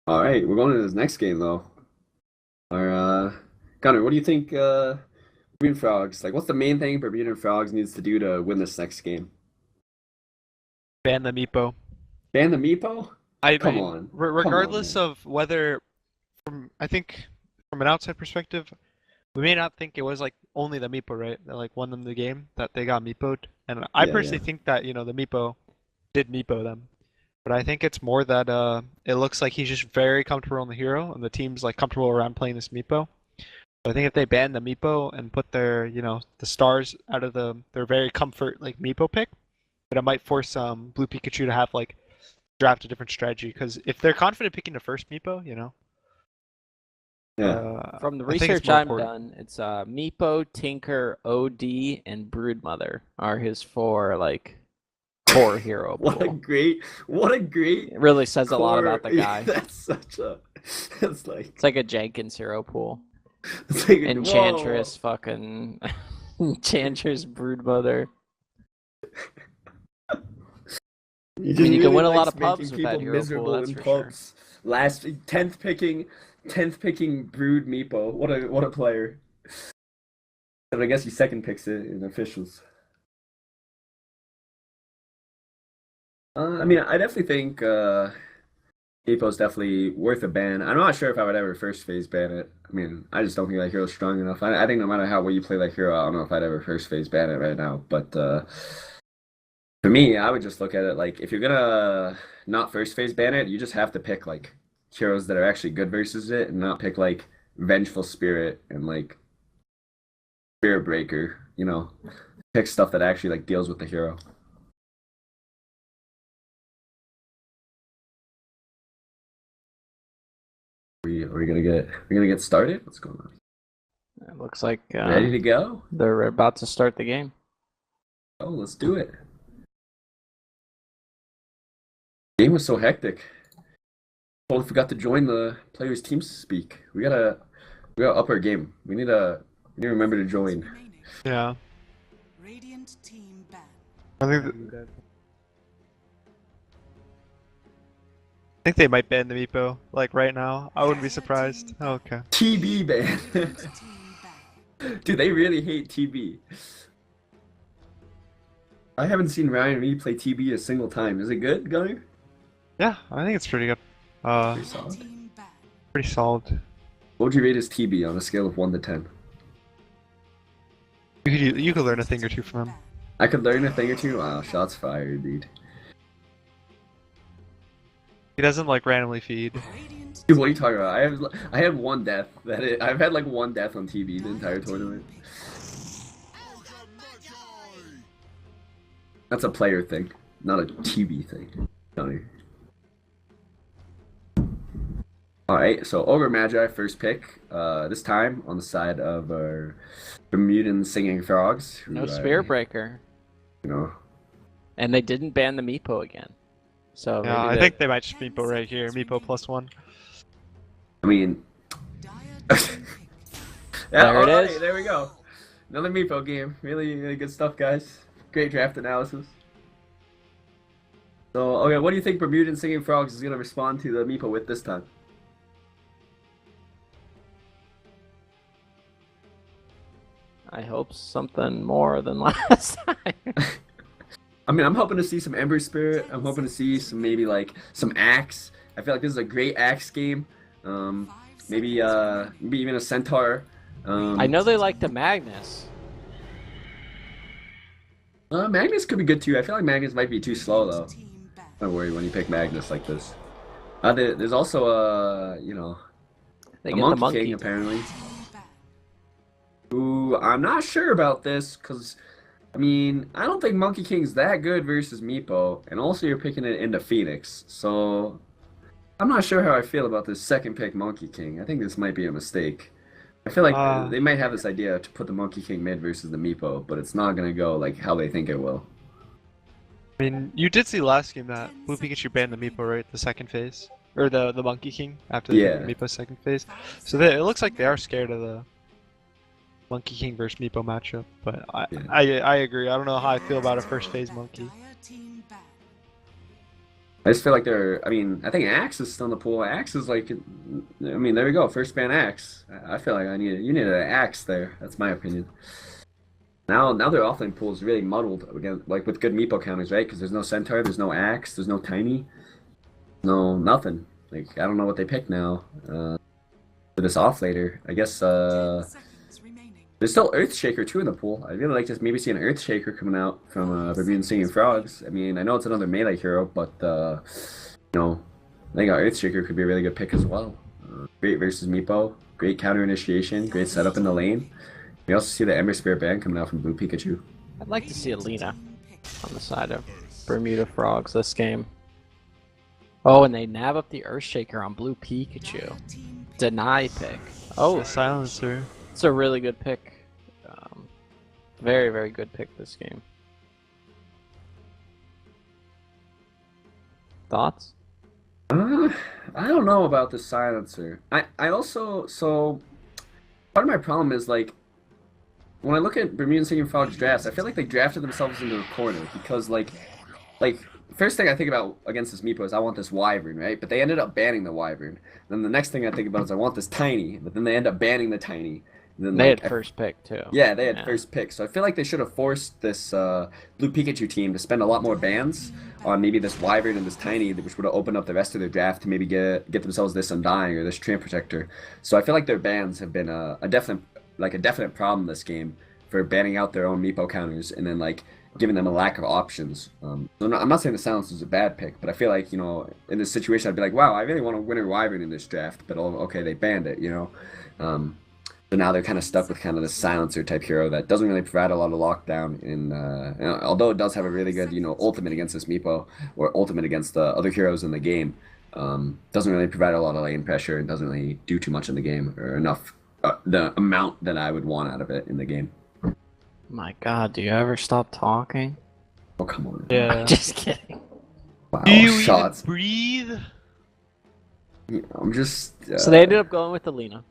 All right, we're going to this next game though. Our Gunnar, what do you think Bermudan Frogs, like what's the main thing Bermudan Frogs needs to do to win this next game? Ban the Meepo. Ban the Meepo? I Come mean, on. Come on, regardless man. of whether, I think from an outside perspective, we may not think it was like only the Meepo, right? That like won them the game, that they got Meepoed. And I Yeah, yeah. personally think that, the Meepo did Meepo them. But I think it's more that it looks like he's just very comfortable on the hero, and the team's like comfortable around playing this Meepo. So I think if they ban the Meepo and put their, the stars out of their very comfort like Meepo pick, but it might force Blue Pikachu to have like draft a different strategy. Because if they're confident picking the first Meepo, Yeah. From the I think it's research more I've important. done, it's Meepo, Tinker, OD, and Broodmother are his four like core hero What a pool. great what a great It really says a lot core. about the guy. That's such a it's It's like a Jenkins hero pool. like whoa. Enchantress, fucking Enchantress, Broodmother. He I mean, just you can really win a lot likes of making pubs with that people hero pool, miserable that's in for sure. pubs. Last tenth picking Brood Meepo. What a player. But I guess he second picks it in officials. I mean, I definitely think Meepo's definitely worth a ban. I'm not sure if I would ever first phase ban it. I mean, I just don't think that hero's strong enough. I think no matter how well you play that hero, I don't know if I'd ever first phase ban it right now. But for me, I would just look at it like if you're gonna not first phase ban it, you just have to pick like heroes that are actually good versus it, and not pick like Vengeful Spirit and like Spirit Breaker. Pick stuff that actually like deals with the hero. Are we gonna get started? What's going on? It looks like Ready to go? they're about to start the game. Oh, let's do it. Game was so hectic. Totally forgot to join the players' team speak. We gotta up our game. We need to remember to join. Yeah. Radiant team ban. I think they might ban the Meepo, like right now. I wouldn't be surprised. Oh, okay. TB ban. Radiant team ban. Dude, they really hate TB. I haven't seen Ryan Reed play TB a single time. Is it good, Gunner? Yeah, I think it's pretty good. Pretty solid. Team ban. Pretty solid. What would you rate his TB on a scale of 1 to 10? You could learn a thing or two from him. I could learn a thing or two. Wow, shots fired, dude. He doesn't like randomly feed. Radiant Dude, what are you talking about? I had one death. I've had like one death on TB the entire tournament. That's a player thing, not a TB thing. Funny. All right, so Ogre Magi first pick. This time on the side of our Bermudan singing frogs. No Spirit Breaker. You know, And they didn't ban the Meepo again. So Yeah, I maybe think they might just Meepo right here. Meepo +1. I mean, dire yeah, team pick. There it alright, is. there we go. Another Meepo game. Really, really good stuff, guys. Great draft analysis. So, okay, what do you think Bermudan singing frogs is gonna respond to the Meepo with this time? I hope something more than last time. I mean, I'm hoping to see some Ember Spirit. I'm hoping to see some maybe like some Axe. I feel like this is a great Axe game. Um, maybe even a Centaur. I know they like the Magnus. Magnus could be good too. I feel like Magnus might be too slow though. Team ban. Don't worry when you pick Magnus like this. There's also They a get the Monkey King monkey. apparently. Team ban. Ooh, I'm not sure about this because I mean I don't think Monkey King's that good versus Meepo, and also you're picking it into Phoenix, so I'm not sure how I feel about this second pick Monkey King. I think this might be a mistake. I feel like Uh, they might have this idea to put the Monkey King mid versus the Meepo, but it's not gonna go like how they think it will. I mean, you did see last game that Blue Pikachu banned the Meepo, right? The second phase. Or the Monkey King after they Yeah. picked the Meepo second phase. So it looks like they are scared of the Monkey King versus Meepo matchup. But Yeah. I agree. I don't know how I feel about a first phase Monkey. Dire team ban. I just feel like they're. I mean, I think Axe is still in the pool. Axe is like, I mean, there we go. First ban Axe. I feel like you need an Axe there. That's my opinion. Now their offlane pool is really muddled again, like with good Meepo counters, right? Because there's no Centaur, there's no Axe, there's no Tiny, no nothing. Like I don't know what they pick now for this offlaner. I guess 10 seconds remaining. there's still Earthshaker too in the pool. I'd really like to maybe see an Earthshaker coming out from Bermudan Singing Frogs. I mean, I know it's another melee hero, but you know, I think Earthshaker could be a really good pick as well. Great versus Meepo, great counter initiation, great setup in the lane. We also see the Ember Spirit band coming out from Blue Pikachu. I'd like to see a Lina Team pick. on the side of Bermuda Frogs this game. Oh, and they nab up the Earthshaker on Blue Pikachu. Team pick. Deny pick. Oh, The silencer. it's a really good pick. Very, very good pick this game. Thoughts? I don't know about the silencer. I also part of my problem is like when I look at Bermudan Singing Frogs drafts, I feel like they drafted themselves into a corner because like first thing I think about against this Meepo is I want this Wyvern, right? But they ended up banning the Wyvern. Then the next thing I think about is I want this Tiny, but then they end up banning the Tiny. And then, They like, had first pick too. yeah, they had first pick. So I feel like they should have forced this Blue Pikachu team to spend a lot more bans on maybe this Wyvern and this Tiny, which would have opened up the rest of their draft to maybe get themselves this Undying or this Tramp Protector. So I feel like their bans have been a definite problem this game for banning out their own Meepo counters and then like giving them a lack of options. So I'm not saying the silence is a bad pick, but I feel like in this situation I'd be like, wow, I really want a Winter Wyvern in this draft, but oh, okay, they banned it, So now they're kind of stuck with kind of this silencer type hero that doesn't really provide a lot of lockdown. Although it does have a really good, ultimate against this Meepo or ultimate against the other heroes in the game, doesn't really provide a lot of lane pressure and doesn't really do too much in the game or enough the amount that I would want out of it in the game. My God, do you ever stop talking? Oh come on! Yeah. Just kidding. Wow, Do you shots. even breathe? I'm just. So they ended up going with the Lina.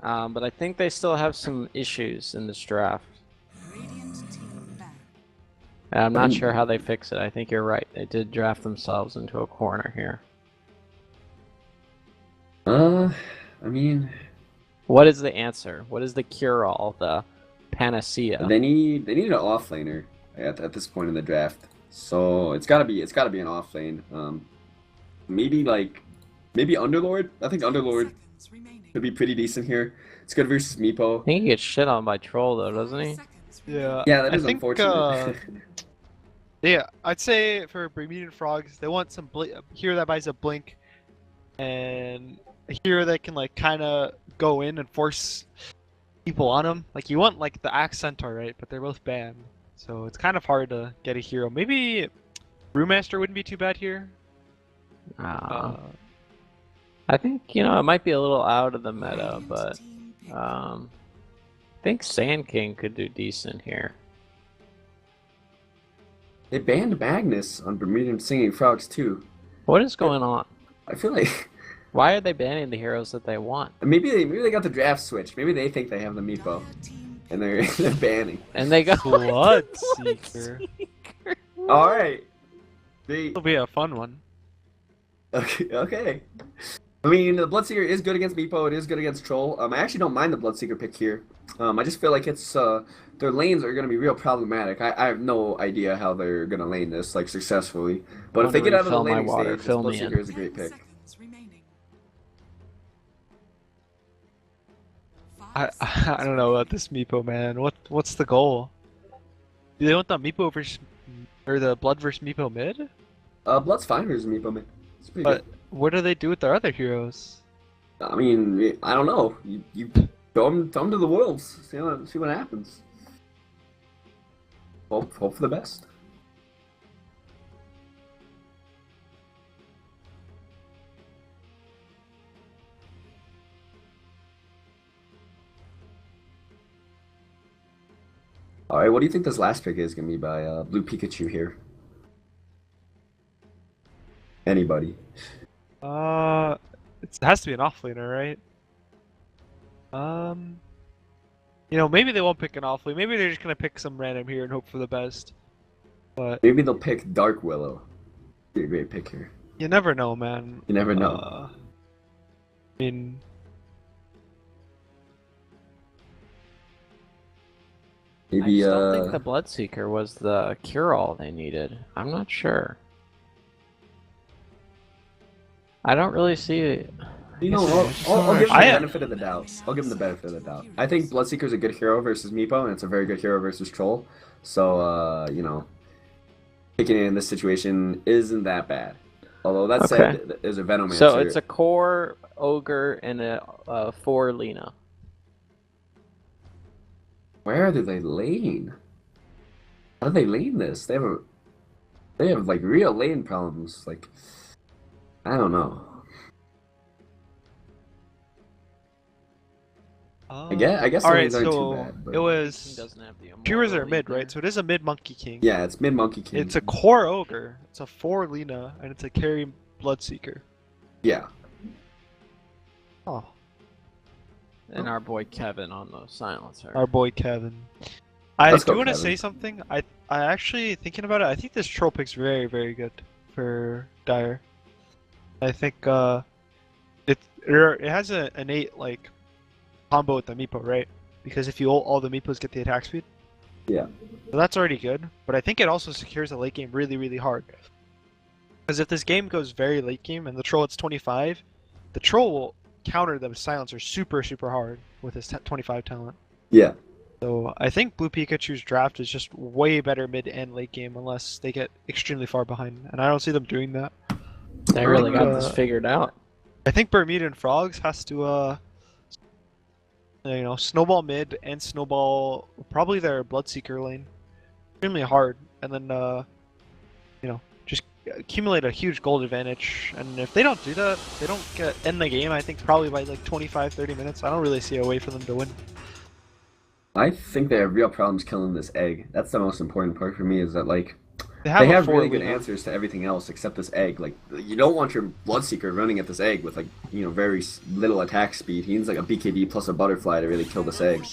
But I think they still have some issues in this draft. Radiant team ban. And I'm not sure how they fix it. I think you're right. They did draft themselves into a corner here. I mean, What is the answer? What is the cure-all? The panacea? they need an offlaner at this point in the draft. So it's gotta be an offlane. Maybe Underlord. I think Underlord Seconds remaining. could be pretty decent here. It's good versus Meepo. I think he gets shit on by Troll though, doesn't he? Seconds remaining. Yeah. Yeah, that I is think, unfortunate. Yeah, I'd say for Bermudan Frogs, they want some hero that buys a blink, and a hero that can like kind of go in and force people on them. Like you want like the Axe Centaur, right? But they're both banned, so it's kind of hard to get a hero. Maybe Brewmaster wouldn't be too bad here. I think it might be a little out of the meta, Radiant but team pick. I think Sand King could do decent here. They banned Magnus on Bermudan Singing Frogs too. What is going on? I feel like Why are they banning the heroes that they want? maybe they got the draft switch. Maybe they think they have the Meepo Dire team pick. and they're banning. And they got Bloodseeker. All right. They It'll be a fun one. okay. I mean, the Bloodseeker is good against Meepo. It is good against Troll. I actually don't mind the Bloodseeker pick here. I just feel like it's their lanes are going to be real problematic. I have no idea how they're going to lane this like successfully. But if they get out of the refill my laning water. stage, this Fill me in. Bloodseeker is a great 10 pick. seconds remaining. I 5 I don't know about this Meepo, man. What's the goal? Do they want the Meepo versus or the Blood versus Meepo mid? Blood's fine versus Meepo, man. It's pretty But what do they do with their other heroes? good. I mean, I don't know. You throw them to the wolves. See what happens. Hope for the best. All right, what do you think this last pick is gonna be by Blue Pikachu here? Anybody? It has to be an offlaner, right? Maybe they won't pick an offlane. Maybe they're just gonna pick some random here and hope for the best. But Maybe they'll pick Dark Willow. Be a great pick here. you never know, man. You never know. I mean, Maybe I still think the Bloodseeker was the cure-all they needed. I'm not sure. I don't really see it. you know, I'll give him the benefit of the doubt. I'll give him the benefit of the doubt. I think Bloodseeker's a good hero versus Meepo, and it's a very good hero versus Troll. So, you know, picking it in this situation isn't that bad. Although that said, there's a Venomancer. So it's a core ogre and a 4 Lena. Where do they lane? How do they lane this? They have like real lane problems. Like, I don't know. I guess the alright, lanes aren't so too bad. But... it He was doesn't have the Cures are immortal mid, either. right? So it is a mid Monkey King. Yeah, it's mid Monkey King. It's a core ogre. It's a 4 Lena, and it's a carry Bloodseeker. Yeah. Oh, And our boy Kevin on the silencer. our boy Kevin. I Let's go, do want to Kevin. say something. I actually thinking about it. I think this troll pick's very, very good for Dire. I think it has an innate like combo with the Meepo, right? Because if you ult all the Meepos get the attack speed. Yeah. So that's already good. But I think it also secures the late game really, really hard. Because if this game goes very late game and the troll hits 25, the troll will counter the silencer super, super hard with his 25 talent. Yeah. So I think Blue Pikachu's draft is just way better mid and late game unless they get extremely far behind. And I don't see them doing that. They really got this figured out. I think Bermudan Frogs has to snowball mid and snowball probably their Bloodseeker lane. Extremely hard. And then just accumulate a huge gold advantage. And if they don't do that, they don't end the game, I think probably by like 25-30 minutes. I don't really see a way for them to win. I think they have real problems killing this egg. That's the most important part for me is that, like, They they a have 4 really good Lena. answers to everything else except this egg. Like, you don't want your Bloodseeker running at this egg with, like, very little attack speed. He needs, like, a BKB plus a butterfly to really kill this egg.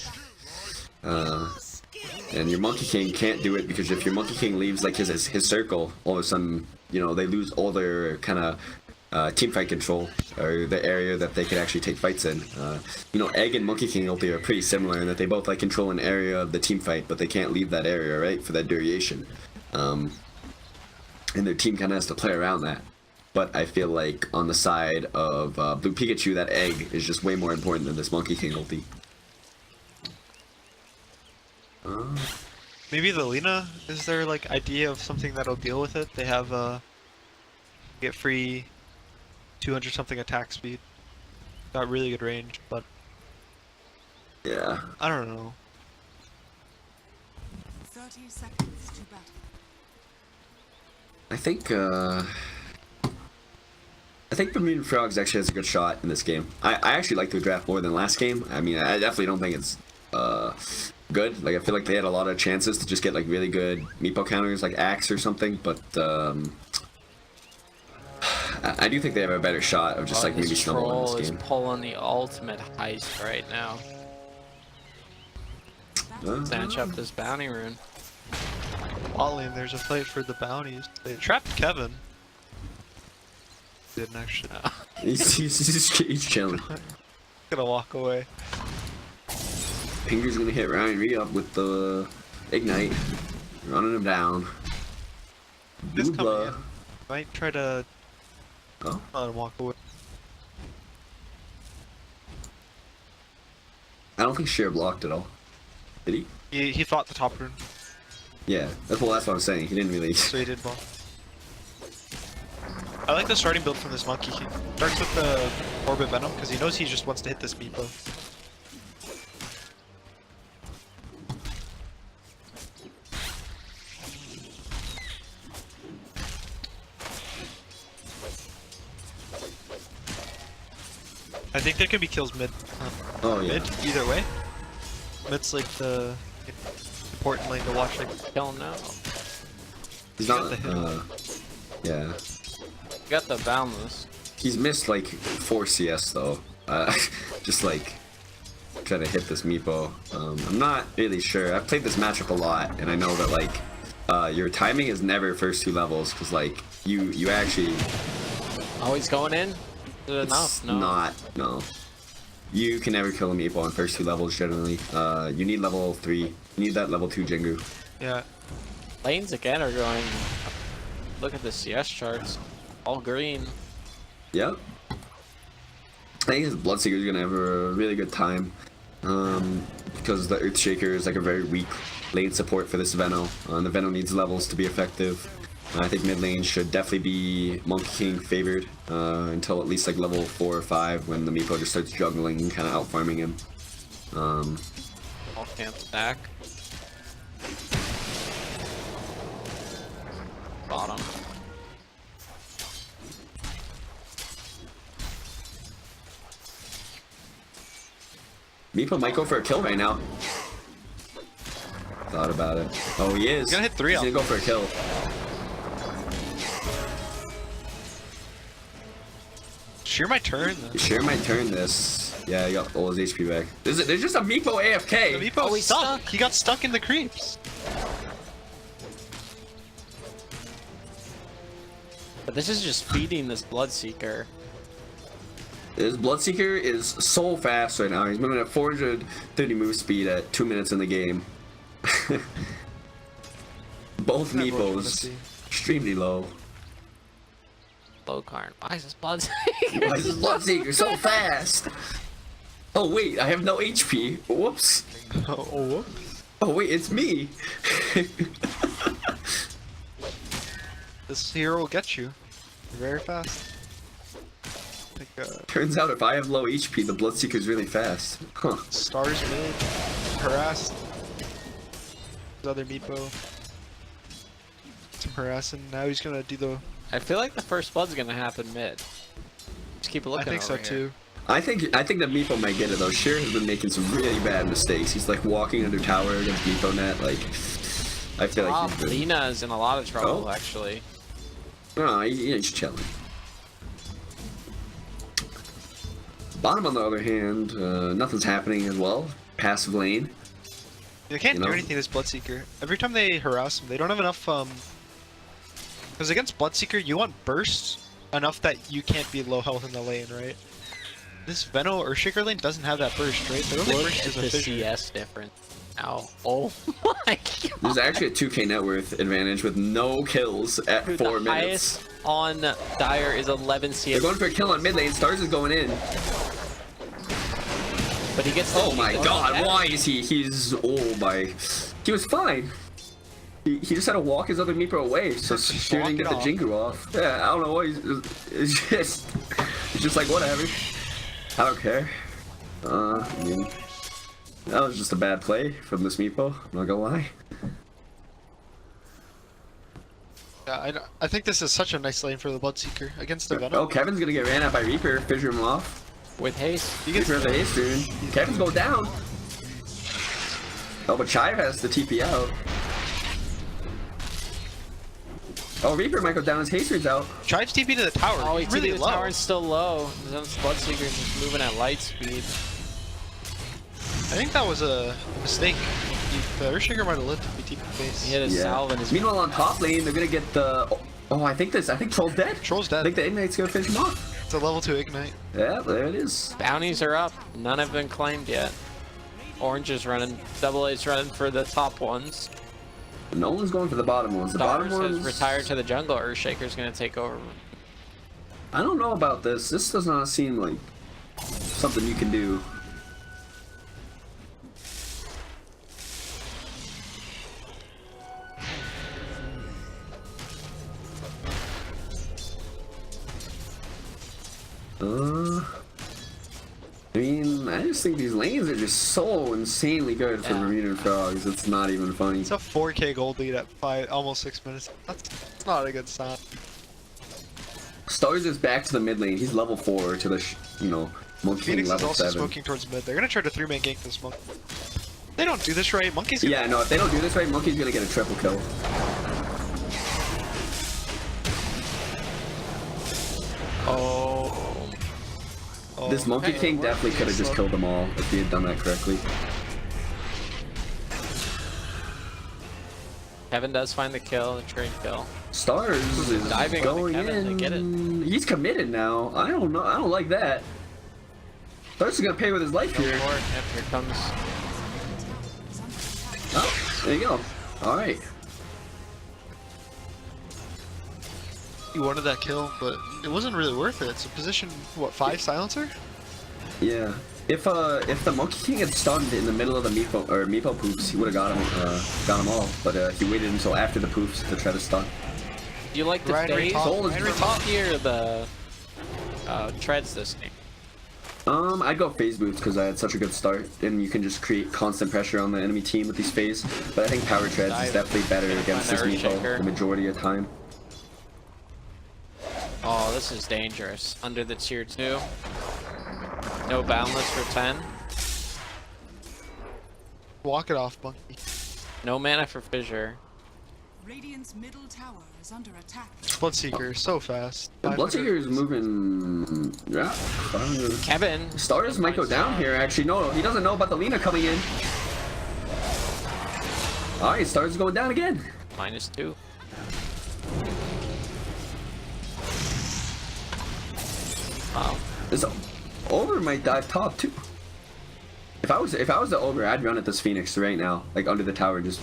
And your Monkey King can't do it because if your Monkey King leaves, like, his circle, all of a sudden, they lose all their kind of team fight control, or the area that they could actually take fights in. Egg and Monkey King ulti are pretty similar in that they both, like, control an area of the team fight, but they can't leave that area, right, for that duration. And their team kind of has to play around that. But I feel like on the side of Blue Pikachu, that egg is just way more important than this Monkey King ulti. Maybe the Lena is their like idea of something that'll deal with it. They have get free 200 something attack speed. Got really good range, but Yeah. I don't know. 30 seconds to battle. I think Bermudan Frogs actually has a good shot in this game. I actually like the draft more than last game. I mean, I definitely don't think it's good. Like, I feel like they had a lot of chances to just get, like, really good Meepo counters, like Axe or something, but I do think they have a better shot of just, like, maybe snowballing Troll this is game. pulling the ultimate heist right now. Snatch up this bounty rune. Bot lane, there's a fight for the bounties. They trapped Kevin. Didn't actually. He's chilling. Gonna walk away. Pinger's gonna hit Ryan re-up with the Ignite, running him down. This coming Doobla. in. Might try to Oh. let him walk away. I don't think Sheer blocked at all. Did he? He fought the top rune, Yeah, that's what I'm saying. He didn't really. so he did block. I like the starting build from this Monkey King. Starts with the Orbit Venom, because he knows he just wants to hit this Meepo. I think there can be kills mid. Oh yeah. Mid, either way. Mid's like the important lane to watch. Like, Kill him now. He's got not. the hit. Yeah. Got the boundless. He's missed like 4 CS though. Just like trying to hit this Meepo. I'm not really sure. I've played this matchup a lot, and I know that like your timing is never first 2 levels, because like you actually Oh, he's going in? Is it enough? it's No. not no. You can never kill a meatball on first 2 levels generally. You need level 3. You need that level 2 Jingu. Yeah. Lanes again are going. Look at the CS charts. All green. Yep. I think his Bloodseeker's gonna have a really good time. Because the Earthshaker is like a very weak lane support for this Veno. And the Veno needs levels to be effective. I think mid lane should definitely be Monkey King favored until at least like level 4 or 5 when the Meepo just starts juggling and kind of out farming him. All camps back. Bottom. Meepo might go for a kill right now. Thought about it. Oh, he is. He's gonna hit 3 He's up. gonna go for a kill. Sheer might turn. Sure might turn this. Yeah, he got all his HP back. There's just a Meepo AFK. The Meepo he's stuck. stuck. He got stuck in the creeps. But this is just feeding this Bloodseeker. His Bloodseeker is so fast right now. He's moving at 430 move speed at 2 minutes in the game. Both That's what you wanna Meepos see. extremely low. Low Karn. Why is this Bloodseeker? Why is this Bloodseeker so fast? Oh wait, I have no HP. Whoops. Oh, whoops. Oh wait, it's me. This hero will get you very fast. Like, Turns out if I have low HP, the Bloodseeker's really fast. Huh. stars mid, harassed. His other Meepo. Some harassing. Now he's gonna do the. I feel like the first blood's gonna happen mid. Just keep looking. I think so over here. too. I think that Meepo might get it though. Sheer has been making some really bad mistakes. He's like walking under tower against Meepo net. Like I feel like he's been... Lina is in a lot of trouble Oh. actually. No, he's chilling. Bottom, on the other hand, nothing's happening as well. Passive lane. They can't You know? do anything to this Bloodseeker. Every time they harass him, they don't have enough. Because against Bloodseeker, you want burst enough that you can't be low health in the lane, right? This Veno or Shaker lane doesn't have that burst, right? Their only Look burst at is a the fissure. CS difference. Ow. Oh my god. There's actually a 2k net worth advantage with no kills at Dude, 4 the minutes. highest on Dire is 11 CS. They're going for a kill on mid lane. Stars is going in. But he gets. Oh my god, why is he? He's oh my. He was fine. He just had to walk his other Meepo away, so Just she didn't get the walk it Jingu off. Yeah, I don't know what it's just like whatever. I don't care. I mean, that was just a bad play from this Meepo. I'm not gonna lie. Yeah, I think this is such a nice lane for the Bloodseeker against the Venom. Oh, Kevin's gonna get ran out by Reaper. Fissure him off. With haste. He gets Reaper the haste rune. Kevin's going down. Oh, but Chive has the TP out. Oh, Reaper might go down. His haste rune's out. Chives TP to the tower. Oh, he really the low. tower's still low. This Bloodseeker is just moving at light speed. I think that was a mistake. The Earthshaker might have lived if he TP base. He hit his salve and his. Meanwhile, on top lane, they're gonna get the. Oh, I think Troll's dead. Troll's I dead. think the Ignite's gonna finish him off. It's a level 2 Ignite. Yeah, there it is. Bounties are up. None have been claimed yet. Orange is running. Double A's running for the top ones. No one's going for the bottom ones. The Stars bottom has ones. retired to the jungle. Earthshaker's gonna take over. I don't know about this. This does not seem like something you can do. I mean, I just think these lanes are just so insanely good for Yeah. Bermudan frogs. It's not even funny. It's a 4k gold lead at almost 6 minutes. That's not a good sign. Stars is back to the mid lane. He's level 4 to the, Monkey King Phoenix is level also 7. smoking towards mid. They're gonna try to 3-man gank this monk. They don't do this right. Monkey's gonna Yeah, no, if they don't do this right, Monkey's gonna get a triple kill. Oh. This Monkey okay. King definitely could have just killed them all if he had done that correctly. Kevin does find the kill, the trade kill. Stars is Diving on going Kevin to get it. in. He's committed now. I don't know. I don't like that. Stars is gonna pay with his life Go here. for it. Yep, here comes. Oh, there you go. All right. He wanted that kill, but it wasn't really worth it. It's a position, what, 5 silencer? Yeah. If the Monkey King had stunned in the middle of the Meepo poops, he would have got him all. But he waited until after the poops to try to stun. Do you like the Ryan phase Retop. Ryan or the treads this game? I'd go phase boots because I had such a good start, and you can just create constant pressure on the enemy team with these phase. But I think power treads is definitely better against this Meepo the majority of the time. Oh, this is dangerous. Under the tier 2. No boundless for 10. Walk it off, monkey. No mana for fissure. Radiant's middle tower is under attack. Bloodseeker, so fast. The Bloodseeker is moving. Yeah. Kevin. Stars might go down here. Actually, no, he doesn't know about the Lina coming in. All right, Stars is going down again. -2. Wow. This Ogre might dive top too. If I was the Ogre, I'd run at this Phoenix right now, like under the tower, just.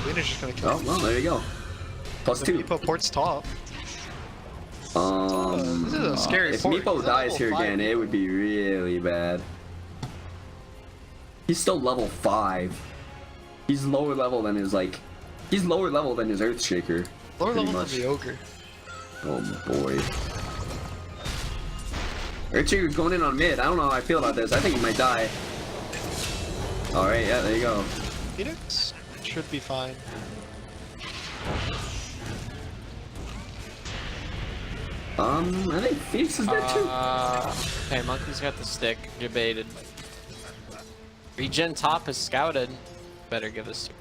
Lena's just gonna kill Oh well, there you go. Plus the 2. Meepo port's top. This is a scary If port. Meepo He's a dies level here 5 again, it would be really bad. He's still level 5. He's lower level than his He's lower level than his Earthshaker. Lower pretty level much. than the ogre. Oh boy. Earthshaker's going in on mid. I don't know how I feel about this. I think he might die. Alright, yeah, there you go. Phoenix should be fine. I think Phoenix is dead too. Okay, Monkey's got the stick. Debated. Regen top is scouted. Better give us.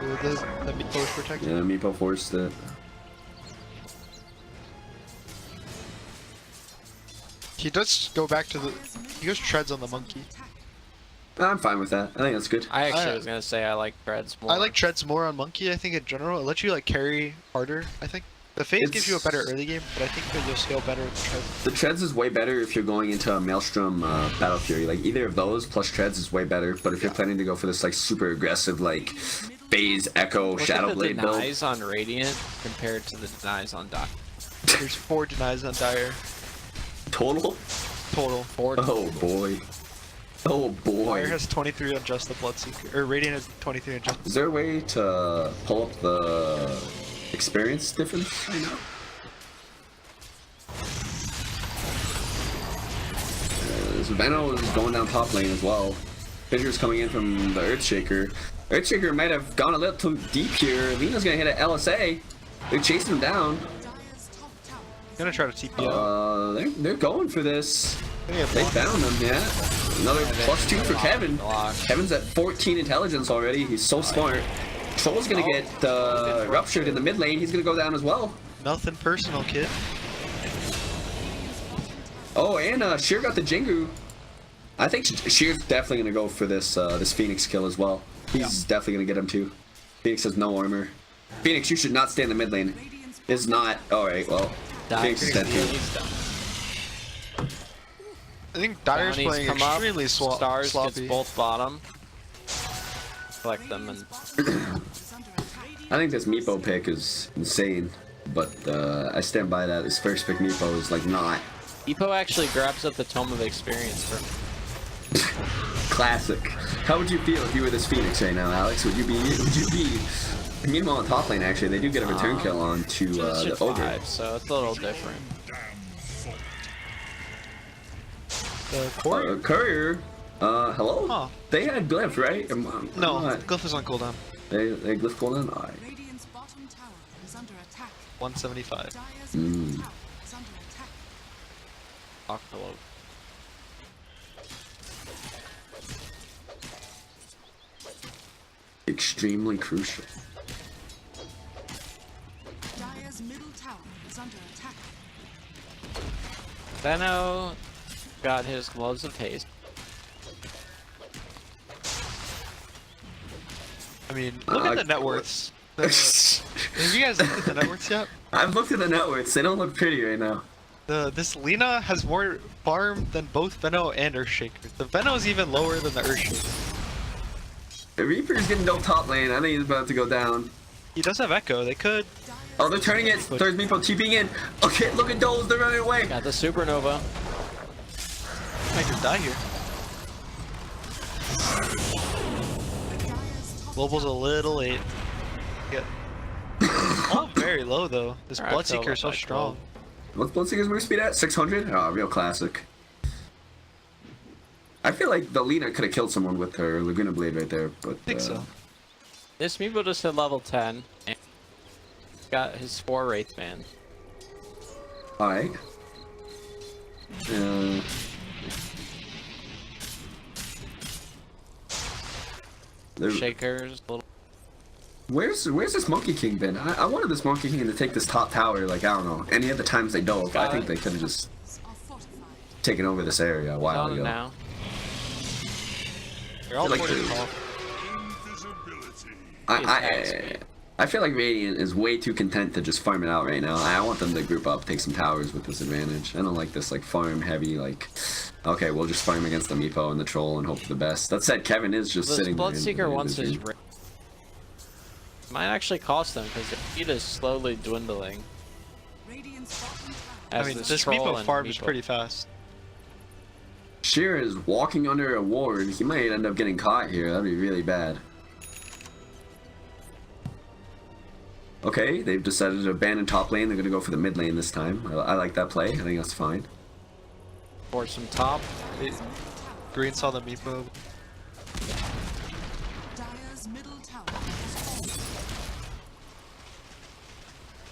Ooh, the Meepo is protected. Yeah, Meepo forced it. He does go back to the. He goes treads on the monkey. I'm fine with that. I think that's good. I actually was gonna say I like treads more. I like treads more on monkey. I think in general it lets you like carry harder. I think the phase gives you a better early game, but I think that you'll scale better with the treads. The treads is way better if you're going into a Maelstrom Battle Fury. Like either of those plus treads is way better. But if you're planning to go for this like super aggressive like phase echo Look Shadow at the Blade build, denies on Radiant compared to the denies on Doc. There's 4 denies on Dire total. total. 4 Oh boy. Oh boy. Dire has 23 on just the Bloodseeker, or Radiant has 23 on just. Is there a way to pull up the experience difference right now? This Veno is going down top lane as well. Fissure's coming in from the Earthshaker. Earthshaker might have gone a little too deep here. Lena's gonna hit an LSA. They're chasing him down. Dire's top tower is Gonna try to TP out. They're going for this. Yeah, They found him, yeah. Another +2 for Kevin. block. Kevin's at 14 intelligence already. He's so smart. Troll's gonna get ruptured in the mid lane. He's gonna go down as well. Nothing personal, kid. Oh, and Sheer got the Jingu. I think Sheer's definitely gonna go for this this Phoenix kill as well. He's definitely gonna get him too. Phoenix has no armor. Phoenix, you should not stay in the mid lane. Is not. Alright, well. Phoenix is dead too. He's done. I think Dire's Bounties playing come up, extremely Stars sloppy. gets both bottom. Collect them and I think this Meepo pick is insane, but I stand by that. This first pick Meepo is like not Epo actually grabs up the Tome of Experience for classic. How would you feel if you were this Phoenix right now, Alex? Would you be? Meanwhile, in top lane actually, they do get a return kill on to the Ogre. 5, so it's a little different. The Courier? Courier. Hello. Huh. They had glyph, right? No, not. Glyph is on cooldown. They glyph cooldown. Alright. Radiant's bottom tower is under attack. 175. Dire's middle tower is under attack. Octolo. Extremely crucial. Dire's middle tower is under attack. Veno got his Gloves of Haste. I mean, look at the net worths. Have you guys looked at the net worths yet? I've looked at the net worths. They don't look pretty right now. This Lina has more farm than both Veno and Earthshaker. The Veno is even lower than the Earthshaker. The Reaper's getting no top lane. I think he's about to go down. He does have Echo. They could. Oh, they're turning it. There's Meepo TPing in. Okay, look at those. They're running away. Got the supernova. Might just die here. Global's a little late. Yeah. All very low though. This Alright, Bloodseeker is so like strong. What's Bloodseeker's move speed at? 600? Oh, real classic. I feel like the Lina could have killed someone with her Laguna Blade right there, but... I think so. This Meepo just hit level 10. And got his 4 Wraith Band. Alright. Shakers, little. Where's this Monkey King been? I wanted this Monkey King to take this top tower, like, I don't know, any of the times they dove. I think they could have just Are fortified. taken over this area a while On ago. now. They're all Like forty the- tall. I feel like Radiant is way too content to just farm it out right now. I want them to group up, take some towers with this advantage. I don't like this like farm heavy, like, okay, we'll just farm against the Meepo and the Troll and hope for the best. That said, Kevin is just This sitting there. Bloodseeker wants his Wraith. Wraith. Might actually cost them because their speed is slowly dwindling. Radiant's bottom tower. As I mean, this this troll Meepo and farm is Meepo- pretty fast. Sheer is walking under a ward. He might end up getting caught here. That'd be really bad. Okay, they've decided to abandon top lane. They're gonna go for the mid lane this time. I like that play. I think that's fine. For some top. Green saw the Meepo. Dire's middle tower has fallen.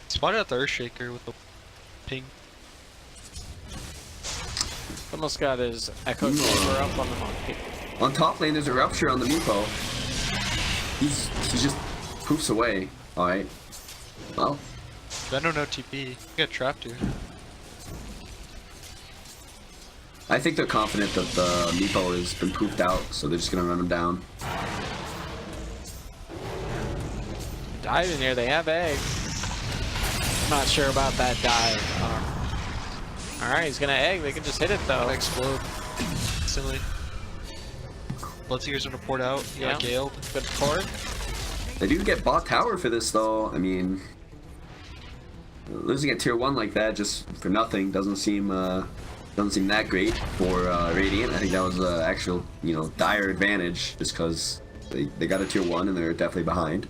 Spotted at the Earthshaker with the ping. Almost got his Echo Chamber up on the monkey. On top lane, there's a rupture on the Meepo. He just poofs away. All right. Well, Veno no TP. You get trapped here. I think they're confident that the Meepo has been poofed out, so they're just gonna run him down. Dive in here, they have egg. Not sure about that dive. Alright, he's gonna egg, they can just hit it though. Gonna explode. Instantly. Bloodseeker's gonna port out. He got Yeah. Galed. Good port. They do get bot tower for this though. I mean, losing at tier 1 like that just for nothing doesn't seem that great for Radiant. I think that was an actual, dire advantage just because they got a tier 1 and they're definitely behind.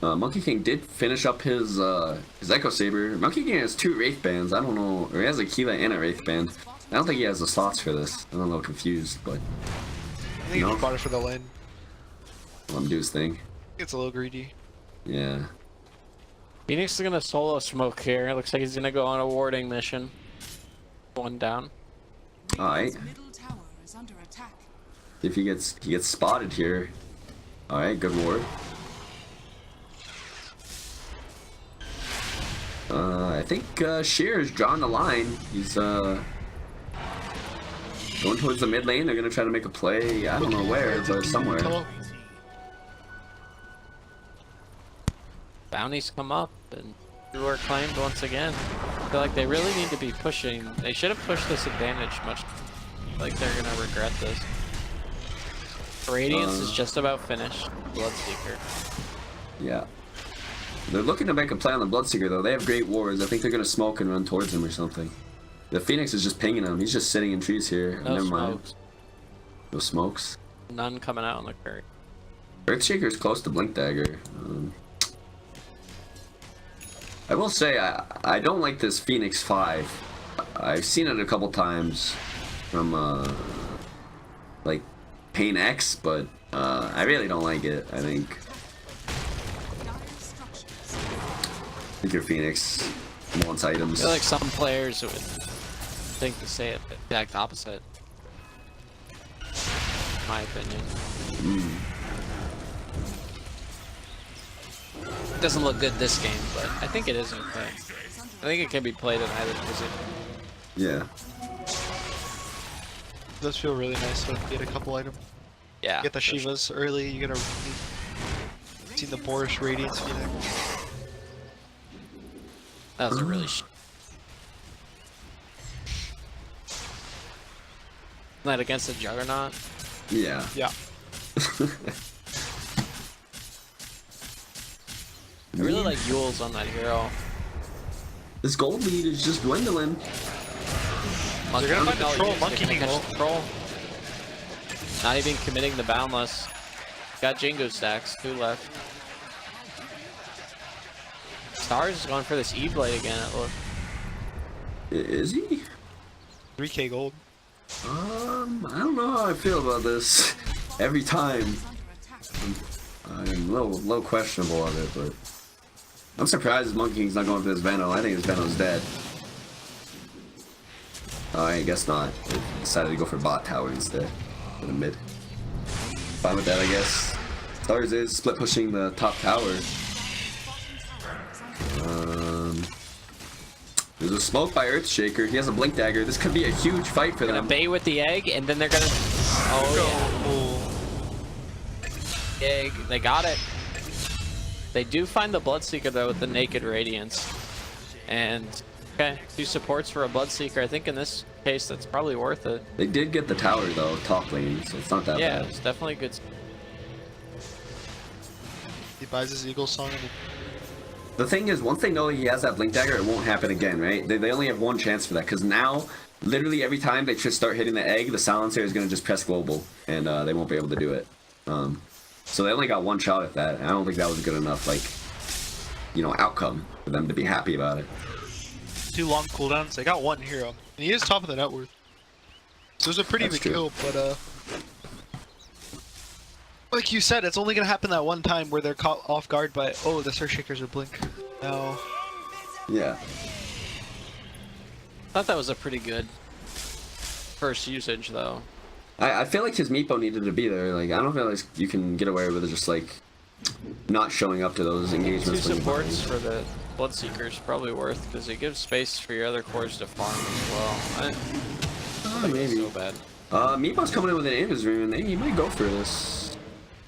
Monkey King did finish up his Echo Saber. Monkey King has 2 Wraith Bands. I don't know, or he has a Kiva and a Wraith Band. I don't think he has the slots for this. I'm a little confused, but I think No. he bought it for the lane. let him do his thing. It's a little greedy. Yeah. Phoenix is gonna solo smoke here. It looks like he's gonna go on a warding mission. One down. Alright. Radiant's middle tower is under attack. If he gets spotted here. Alright, good ward. I think Sheer is drawing the line. He's going towards the mid lane. They're gonna try to make a play. I don't know where, but somewhere. Bounties come up and you are claimed once again. I feel like they really need to be pushing. They should have pushed this advantage much. Like they're gonna regret this. Radiance is just about finished. Bloodseeker. Yeah. They're looking to make a play on the Bloodseeker though. They have great wards. I think they're gonna smoke and run towards him or something. The Phoenix is just pinging him. He's just sitting in trees here. No Never mind. smokes. No smokes. None coming out on the curry. Earthshaker's close to Blink Dagger. I will say, I don't like this Phoenix 5. I've seen it a couple times from, like, Pain X, but I really don't like it. I think Dire structures. your Phoenix wants I items. feel like some players would think to say it the exact opposite. In my opinion. It doesn't look good this game, but I think it is okay. I think it can be played in either position. Yeah. It does feel really nice to get a couple items. Yeah. Get the Shivas early, you get a seen the Boris Radiance Phoenix. That was a really that against the Juggernaut. Yeah. Yeah. I really like Yules on that hero. This gold lead is just dwindling. Monkey, They're gonna find the no, troll, he's Monkey gonna can catch go. the troll. Not even committing the Boundless. Got Jingo stacks, 2 left. Stars is going for this E-Blade again, it looks. Is he? 3k gold. I don't know how I feel about this. Every time, Is under attack. I'm a little questionable of it, but I'm surprised Monkey King's not going for this Veno. I think his Veno's dead. Oh, I guess not. They decided to go for bot tower instead, for the mid. Fine with that, I guess. Stars is split pushing the top tower. There's a smoke by Earthshaker. He has a blink dagger. This could be a huge fight for Gonna them. bait with the egg, and then they're gonna. Oh yeah. Egg. They got it. They do find the Bloodseeker though with the Naked Radiance, and okay, 2 supports for a Bloodseeker. I think in this case that's probably worth it. They did get the tower though, top lane, so it's not that Yeah, bad. it's definitely good. He buys his Eagle Song and The thing is, once they know he has that blink dagger, it won't happen again, right? They only have one chance for that, because now, literally every time they just start hitting the egg, the silencer is going to just press global, and they won't be able to do it. So they only got one shot at that, and I don't think that was good enough, like, you know, outcome for them to be happy about it. 2 long cooldowns. They got 1 hero. And he is top of the net worth. So it was a pretty That's big true. kill, but like you said, it's only gonna happen that one time where they're caught off guard by, oh, the Surfshakers are blink. No. Yeah. Thought that was a pretty good first usage though. I feel like his Meepo needed to be there. Like, I don't feel like you can get away with just, like, not showing up to those 2 engagements. when you're supports behind. for the Bloodseeker is probably worth because it gives space for your other cores to farm as well. I don't think it's maybe. so bad. Meepo's coming in with an Invis Rune, and he might go for this.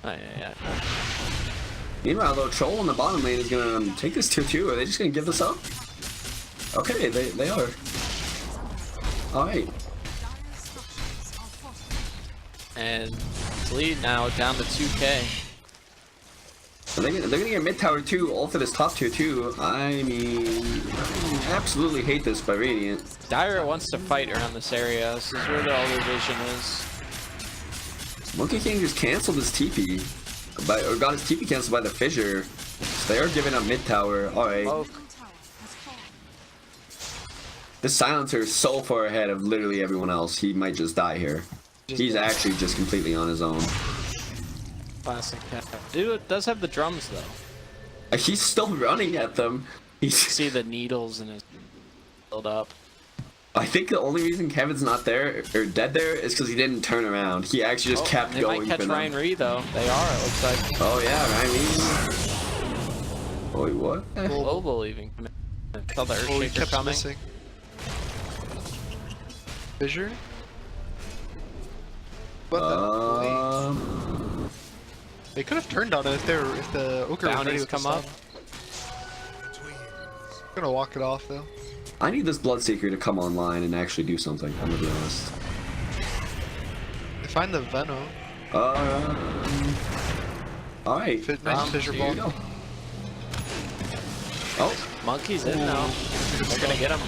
Oh, yeah. Meanwhile, though, Troll in the bottom lane is going to take this 2-2. Are they just going to give this up? Okay, they are. Alright. Dire structures are fortified. And its lead now down to 2k. They're going to get mid tower too, all for this top tier too. I mean, I absolutely hate this by Radiant. Dire wants to fight around this area. This is where all their vision is. Monkey King just canceled his TP, or got his TP canceled by the fissure. So they are giving up mid tower. Alright. Oh, Middle tower has fallen. This silencer is so far ahead of literally everyone else. He might just die here. He's actually just completely on his own. classic cat. Dude, it does have the drums though. He's still running at them. He's. See the needles in his build up. I think the only reason Kevin's not there or dead there is because he didn't turn around. He actually just kept They going. might catch for them. Ryan Ree though. They are, it looks like. Oh yeah, Ryan. Wait, what? Global even. Saw the Oh, he Earthshaker kept coming. missing. Fissure? What the? They could have turned on it if the Ogre was ready Bounties with the come up. stun. I'm gonna walk it off though. I need this Bloodseeker to come online and actually do something. I'm gonna be honest. They find the Venom. Alright. Nice fissure Here you ball. go. Oh, Monkey's in now. They're gonna get him.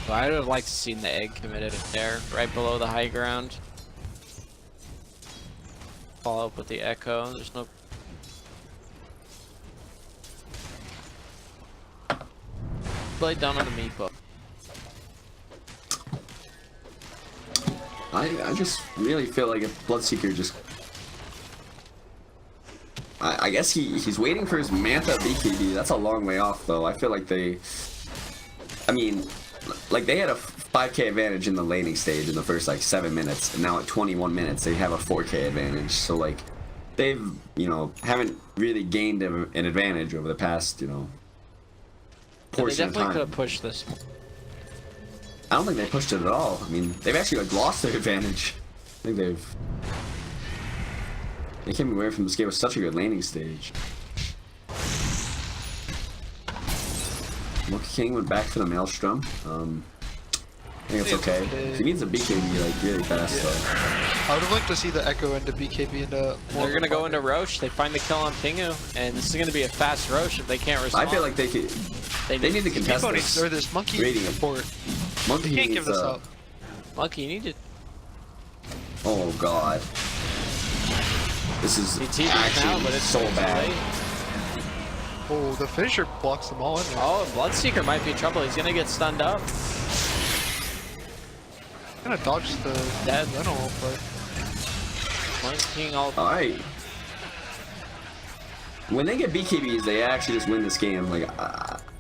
Well, I would have liked to seen the egg committed there, right below the high ground. Follow up with the echo. There's no. Blade down on the meatball. I just really feel like if Bloodseeker just. I guess he's waiting for his Manta BKB. That's a long way off though. I feel like they. I mean, like they had a 5k advantage in the laning stage in the first like 7 minutes, and now at 21 minutes they have a 4k advantage. So like, they've haven't really gained an advantage over the past They portion of definitely could time. have pushed this. I don't think they pushed it at all. I mean, they've actually like lost their advantage. I think they came away from this game with such a good landing stage. Monkey King went back to the Maelstrom. I think it's okay. He needs a BKB like really fast though. I would have liked to see the Echo into BKB into. They're gonna go into Roche. They find the kill on Pingu, and this is gonna be a fast Roche if they can't respond. I feel like they could. They need to contest this. Or this Monkey Radiant. support. Monkey You can't needs, give this up. Monkey, you need to. Oh god. This is He teases actually now, but it's so too bad. late. Oh, the Fisher blocks them all in there. Oh, and Bloodseeker might be in trouble. He's gonna get stunned up. Gonna dodge the Dead. Renal, but Monkey King all. Alright. When they get BKBs, they actually just win this game. Like,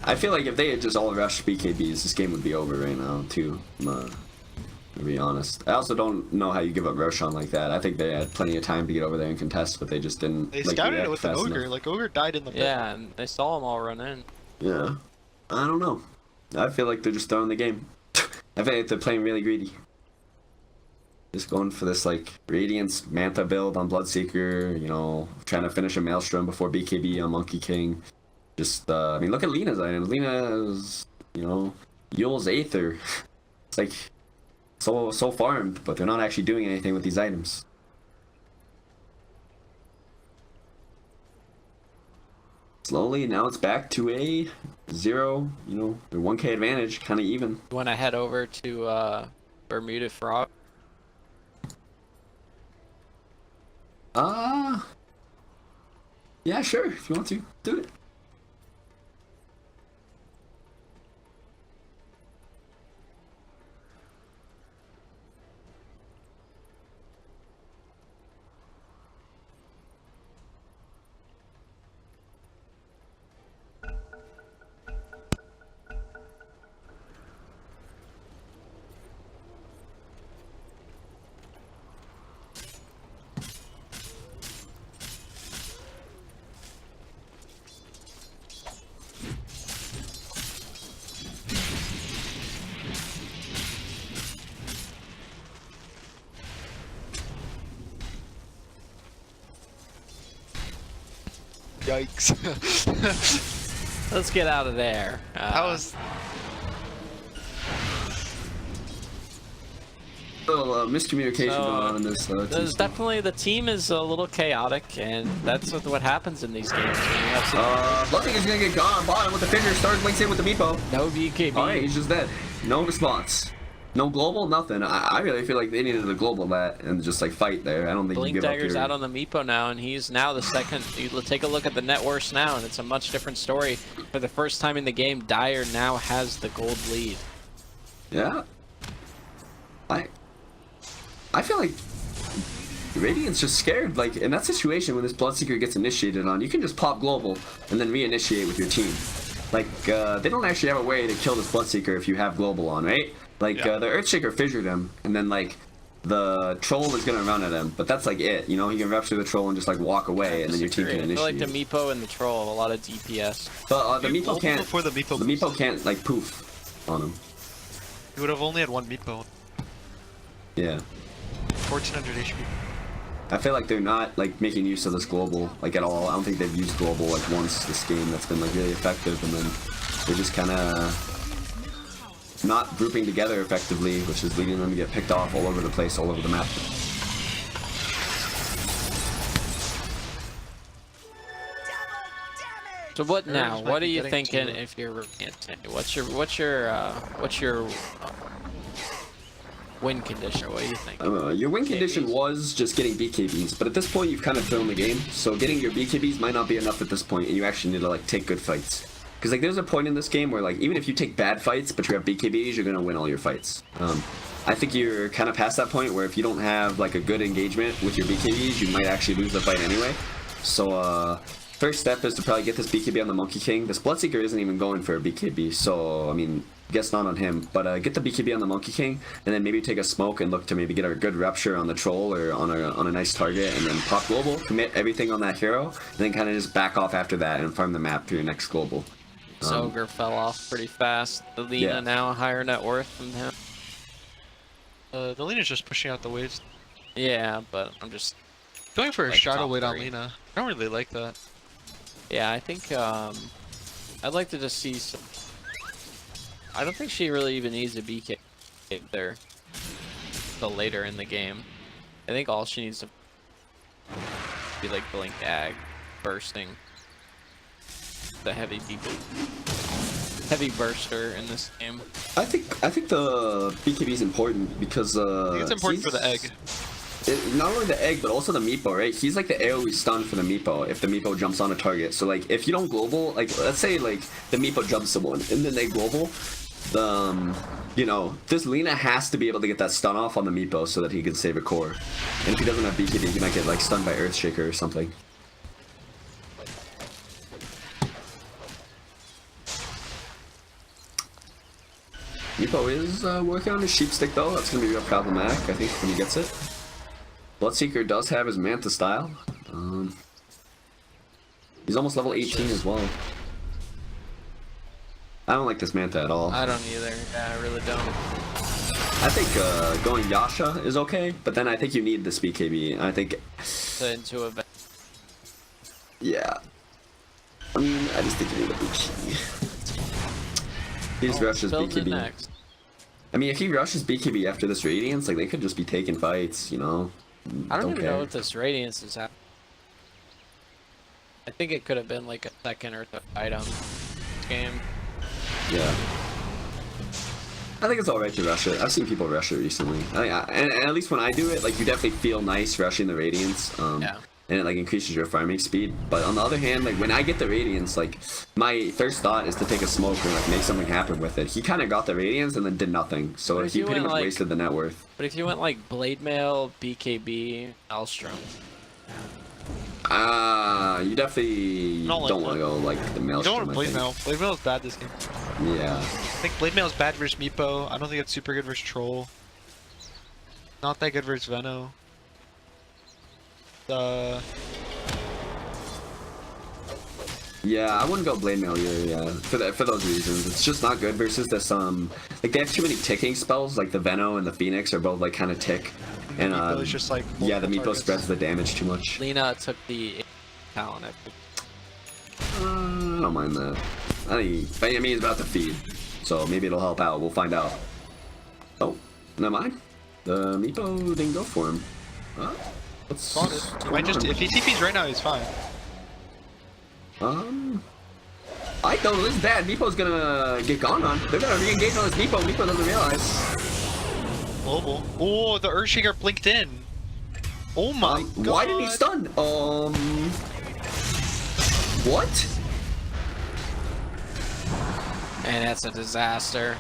I feel like if they had just all rushed BKBs, this game would be over right now, too. To be honest. I also don't know how you give up Roshan like that. I think they had plenty of time to get over there and contest, but they just didn't. they like, scouted it react with an fast Ogre. enough. Like, Ogre died in the pit. Yeah, and they saw them all run in. Yeah. I don't know. I feel like they're just throwing the game. I feel like they're playing really greedy. Just going for this, like, Radiance Mantha build on Bloodseeker, you know, trying to finish a Maelstrom before BKB on Monkey King. Just, I mean, look at Lena's items. Lena's, you know, Yule's Aether. It's like, so farmed, but they're not actually doing anything with these items. Slowly, now it's back to a 0, you know, a 1k advantage, kind of even. You wanna head over to Bermuda Frog? Yeah, sure, if you want to, do it. Yikes. Let's get out of there. That was. Little miscommunication So, going on in this. There's definitely the team is a little chaotic, and that's what happens in these games. When you have Bloodseeker's gonna get gone on bottom with the figure. Stars links in with the Meepo. no BKB. Alright, he's just dead. No response. No global, nothing. I really feel like they needed a global that and just like fight there. I don't think Blink you give Dagger's up your... out on the Meepo now, and he's now the second. You take a look at the net worth now, and it's a much different story. For the first time in the game, Dyer now has the gold lead. Yeah. I feel like Radiant's just scared. Like, in that situation when this Bloodseeker gets initiated on, you can just pop global and then reinitiate with your team. Like, they don't actually have a way to kill this Bloodseeker if you have global on, right? Like, the Earthshaker fissured him, and then, like, the Troll is gonna run at him, but that's, like, it. You know, he can rupture the Troll and just, like, walk away, and then your team can I feel like initiate. the Meepo and the Troll have a lot of DPS. But, the Dude, Meepo global can't... before the Meepo The boost. Meepo can't, like, poof on him. He would have only had one Meepo. Yeah. 1400 HP. I feel like they're not like making use of this global like at all. I don't think they've used global like once this game that's been like really effective, and then they're just kind of not grouping together effectively, which is leading them to get picked off all over the place, all over the map. So what now? Might What are be you getting thinking to- if you're what's your win condition? What do you think? Your win condition BKBs? was just getting BKBs, but at this point you've kind of thrown the game, so getting your BKBs might not be enough at this point, and you actually need to like take good fights. Because like there's a point in this game where like even if you take bad fights but you have BKBs, you're gonna win all your fights. I think you're kind of past that point where if you don't have like a good engagement with your BKBs, you might actually lose the fight anyway. So first step is to probably get this BKB on the Monkey King. This Bloodseeker isn't even going for a BKB, so I mean, guess not on him. But get the BKB on the Monkey King, and then maybe take a smoke and look to maybe get a good rupture on the Troll or on a nice target, and then pop global, commit everything on that hero, and then kind of just back off after that and farm the map for your next global. Zogre fell off pretty fast. The Lina Yeah. now a higher net worth than him. The Lena's just pushing out the waves. Yeah, but I'm just Going for a Like shadow top weight on three. Lena. I don't really like that. yeah. I think I'd like to just see some. I don't think she really even needs a BK there till later in the game. I think all she needs to be like blink ag, bursting. The heavy burster in this game. I think the BKB is important because I think it's important for the egg. Not only the egg, but also the meepo, right? He's like the AoE stun for the meepo if the meepo jumps on a target. So like, if you don't global, like let's say like the meepo jumps someone and then they global, you know, this Lina has to be able to get that stun off on the meepo so that he can save a core. And if he doesn't have BKB, he might get like stunned by Earthshaker or something. Meepo is working on his sheep stick though. That's gonna be real problematic, I think, when he gets it. Bloodseeker does have his Manta style. He's almost level 18 as well. I don't like this Manta at all. I don't either. Yeah, I really don't. I think going Yasha is okay, but then I think you need this BKB. I think, Into a yeah. I mean, I just think you need a BKB. He just rushes build it BKB. next. I mean, if he rushes BKB after this Radiance, like they could just be taking fights, you know? I don't even care. know what this Radiance is at. I think it could have been like a second or third item game. Yeah. I think it's alright to rush it. I've seen people rush it recently. And at least when I do it, like you definitely feel nice rushing the Radiance. Yeah. And it like increases your farming speed. But on the other hand, like when I get the Radiance, like my first thought is to take a smoke and like make something happen with it. He kind of got the Radiance and then did nothing. So But if he you pretty went, much like- wasted the net worth. But if you went like Blade Mail, BKB, Elstrom, You definitely Don't like don't want to that. go like the You Maelstrom. don't want Blade Mail. Blade Mail is bad this game. Yeah. I think Blade Mail is bad versus Meepo. I don't think it's super good versus Troll. Not that good versus Veno. Yeah, I wouldn't go Blade Mail either, yeah. For those reasons. It's just not good versus this, like they have too many ticking spells, like the Veno and the Phoenix are both like kind of tick. And Meepo is just like yeah, the multiple Meepo targets. spreads the damage too much. Lina took the talent. I don't mind that. I mean, it's about to feed, so maybe it'll help out. We'll find out. Oh, never mind. The Meepo didn't go for him. What's He might just, if he TPs right now, he's fine. I know this is bad. Meepo's gonna get gone on. They're gonna re-engage on this Meepo. Meepo doesn't realize. Global. Oh, the Earthshaker blinked in. Oh my god. Why didn't he stun? What? And that's a disaster.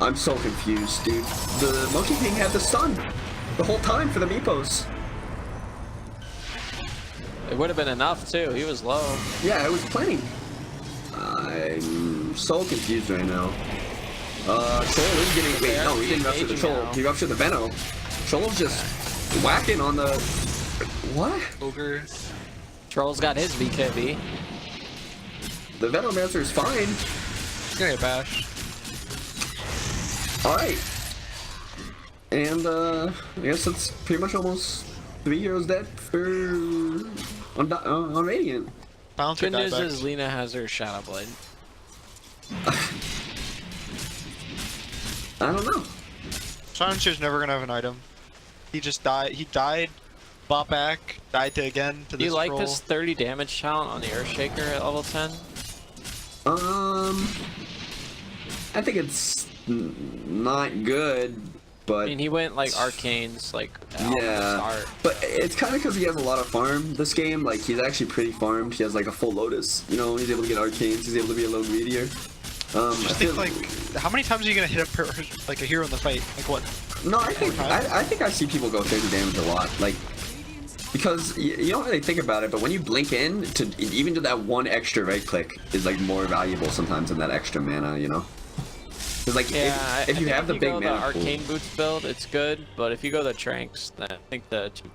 I'm so confused, dude. The Monkey King had the stun the whole time for the Meepos. It would have been enough too. He was low. Yeah, it was plenty. I'm so confused right now. Troll is getting. Wait, no, he didn't rupture the Troll. Now. He ruptured the Veno. Troll's just whacking on the. What? Ogre. Troll's got his BKB. The Venomancer is fine. He's gonna get bashed. Alright. And, I guess that's pretty much almost 3 heroes dead for. On Radiant. Bouncer Good news died is back. Lina has her Shadow Blade. I don't know. Silencer's never gonna have an item. He just died. He died, bought back, died to again to Do you this like troll. this 30 damage talent on the Earthshaker at level 10? I think it's not good, but I mean, he went like Arcanes, like off the yeah. start. But it's kind of because he has a lot of farm this game. Like he's actually pretty farmed. He has like a full Lotus. You know, he's able to get Arcanes. He's able to be a lone meteor. I Just feel think like, how many times are you gonna hit like a hero in the fight? Like what? no, I think I see people go 30 damage a lot. Like because you don't really think about it, but when you blink in to even to that one extra right click is like more valuable sometimes than that extra mana. You know. Because like Yeah, if you have the big go mana the pool- Arcane Boots build, it's good. But if you go the Tranks, then I think the two.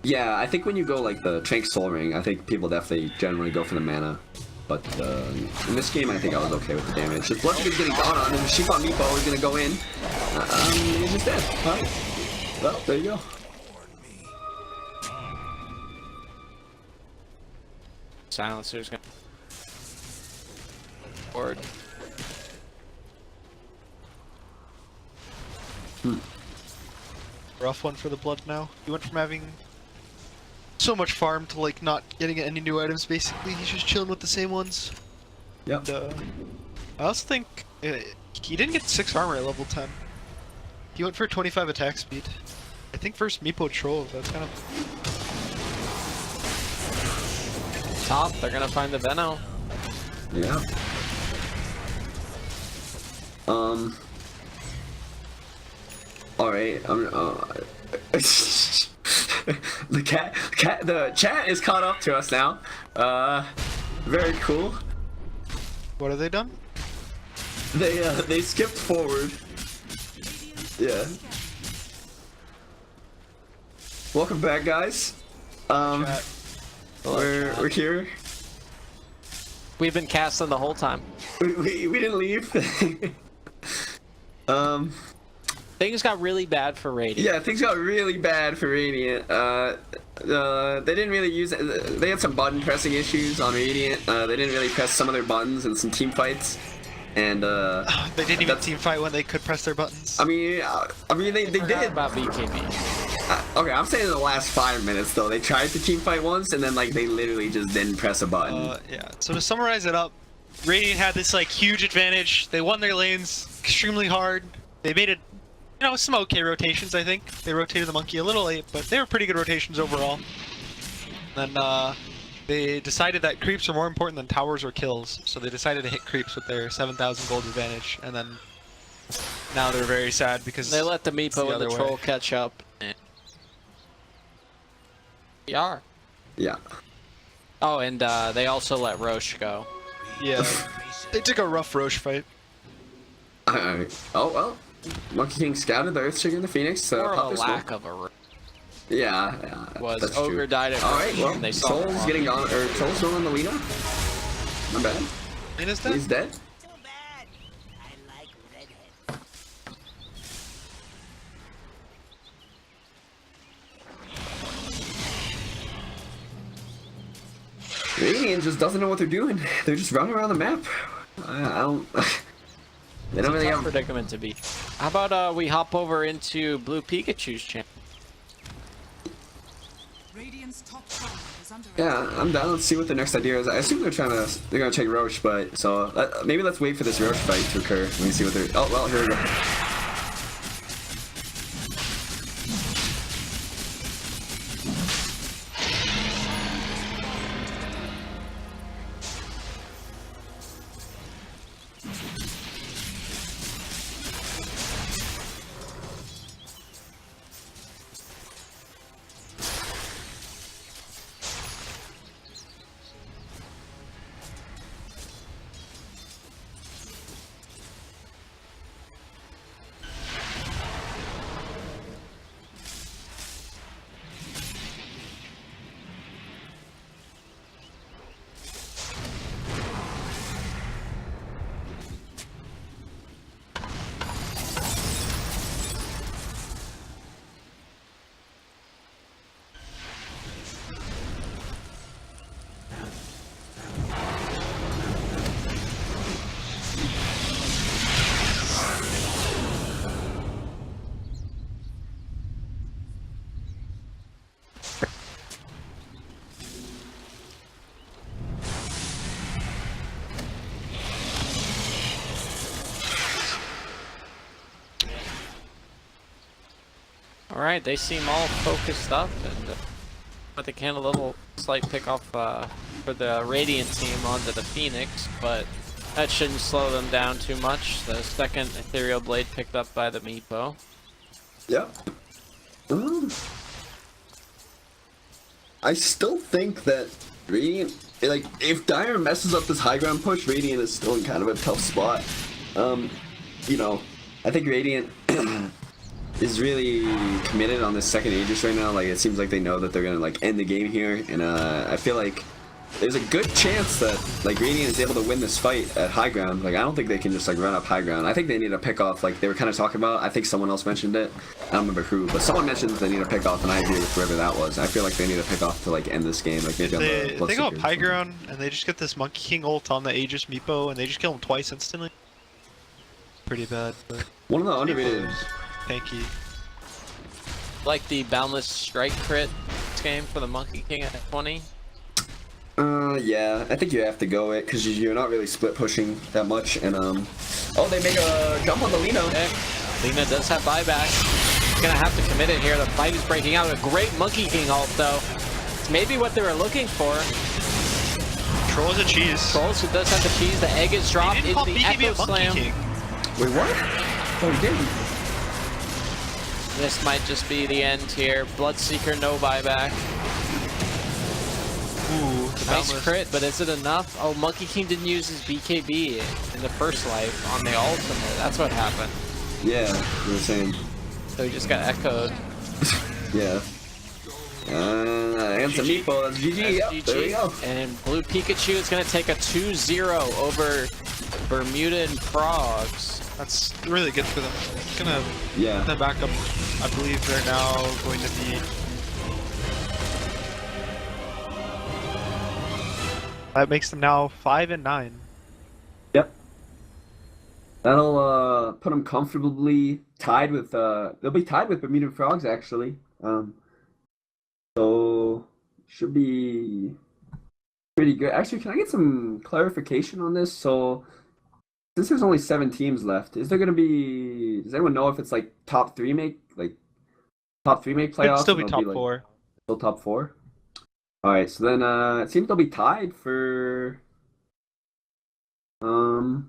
Yeah, I think when you go like the Trank Soul Ring, I think people definitely generally go for the mana. But in this game, I think I was okay with the damage. Just Blood Sugar's getting gone on, and Sheep on Meepo is gonna go in. He's just dead. Alright. Well, there you go. Silencer's gonna board. Rough one for the Blood now. He went from having so much farm to like not getting any new items basically. He's just chilling with the same ones. Yep. And, I also think he didn't get 6 armor at level 10. He went for 25 attack speed. I think first Meepo troll, that's kind of... Top, they're gonna find the Veno. Yeah. Alright, the chat is caught up to us now. Very cool. What have they done? They skipped forward. Yeah. Welcome back, guys. Chat. We're here. We've been casting the whole time. We didn't leave. Things got really bad for Radiant. Yeah, things got really bad for Radiant. They didn't really use it. They had some button pressing issues on Radiant. They didn't really press some of their buttons in some team fights, and They didn't even team fight when they could press their buttons. I mean, they Forgot did. about BKB. Okay, I'm saying in the last 5 minutes though, they tried to team fight once, and then like they literally just didn't press a button. Yeah, so to summarize it up, Radiant had this like huge advantage. They won their lanes extremely hard. They made it, you know, some okay rotations, I think. They rotated the monkey a little late, but they were pretty good rotations overall. Then they decided that creeps are more important than towers or kills, so they decided to hit creeps with their 7,000 gold advantage, and then now they're very sad because They let the Meepo and other the way. troll catch up. We are. Yeah. Oh, and they also let Roche go. Yeah, they took a rough Roche fight. Oh well. Monkey King scouted the Earthshaker and the Phoenix, so Or pop a this lack one. of a Roche. Yeah, Was that's Ogre true. died at Alright, Roche, well, and they saw Troll's him. getting on, or Troll's going on the Lina. Not bad. Lena's dead? He's dead. Too bad. I like redhead. Radiant just doesn't know what they're doing. They're just running around the map. I don't. They don't really Tough have. predicament to be. How about we hop over into Blue Pikachu's channel? Radiant's top tower is under Yeah, I'm down. Let's see what the next idea is. I assume they're gonna take Roche, but so maybe let's wait for this Roche fight to occur. Let me see what they're. Oh well, here we go. Alright, they seem all focused up, and but they can a little slight pick off for the Radiant team onto the Phoenix, but that shouldn't slow them down too much. The second Ethereal Blade picked up by the Meepo. Yeah. I still think that Radiant, like, if Dire messes up this high ground push, Radiant is still in kind of a tough spot. You know, I think Radiant is really committed on this second Aegis right now. Like, it seems like they know that they're gonna like end the game here, and I feel like there's a good chance that like Radiant is able to win this fight at high ground. Like I don't think they can just like run up high ground. I think they need to pick off. Like they were kind of talking about. I think someone else mentioned it. I don't remember who, but someone mentioned that they need to pick off, and I agree with whoever that was. I feel like they need to pick off to like end this game. Like maybe on the They go up Bloodseeker or high something. ground and they just get this Monkey King ult on the Aegis Meepo and they just kill him twice instantly. Pretty bad, but One of the underrated. tanky. Like the Boundless Strike crit game for the Monkey King at 20. Yeah, I think you have to go it because you're not really split pushing that much, and oh, they make a jump on the Lino. Okay. Lina does have buyback. He's gonna have to commit it here. The fight is breaking out. A great Monkey King ult though. It's maybe what they were looking for. Troll is a cheese. Trolls who does have the cheese. The egg is dropped He didn't into call the BKB Echo a Monkey Slam. King. Wait, what? Oh, he didn't. This might just be the end here. Bloodseeker, no buyback. Ooh, the Nice Boundless. crit, but is it enough? Oh, Monkey King didn't use his BKB in the first life on the ultimate. That's what happened. Yeah, you were saying. So he just got echoed. Yeah. And some meatball. That's GG. That's Yep, there we go. And Blue Pikachu is going to take a 2-0 over Bermudan Frogs. That's really good for them. It's gonna Yeah. the backup. I believe they're now going to be. That makes them now 5-9. Yep. That'll put them comfortably tied with they'll be tied with Bermudan Frogs actually. So should be pretty good. Actually, can I get some clarification on this? So since there's only 7 teams left, is there gonna be? Does anyone know if it's like top 3 make playoffs? Could still be and top it'll like, 4. Still top 4. All right, so then it seems they'll be tied for what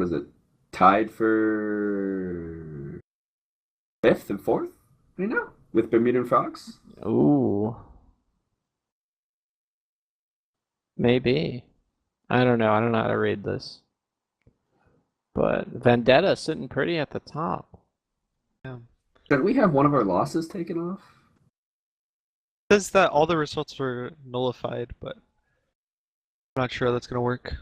is it? Tied for 5th and 4th right now with Bermudan Frogs. Ooh. Maybe. I don't know. I don't know how to read this. But Vendetta sitting pretty at the top. Did we have one of our losses taken off? Says that all the results were nullified, but I'm not sure how that's gonna work.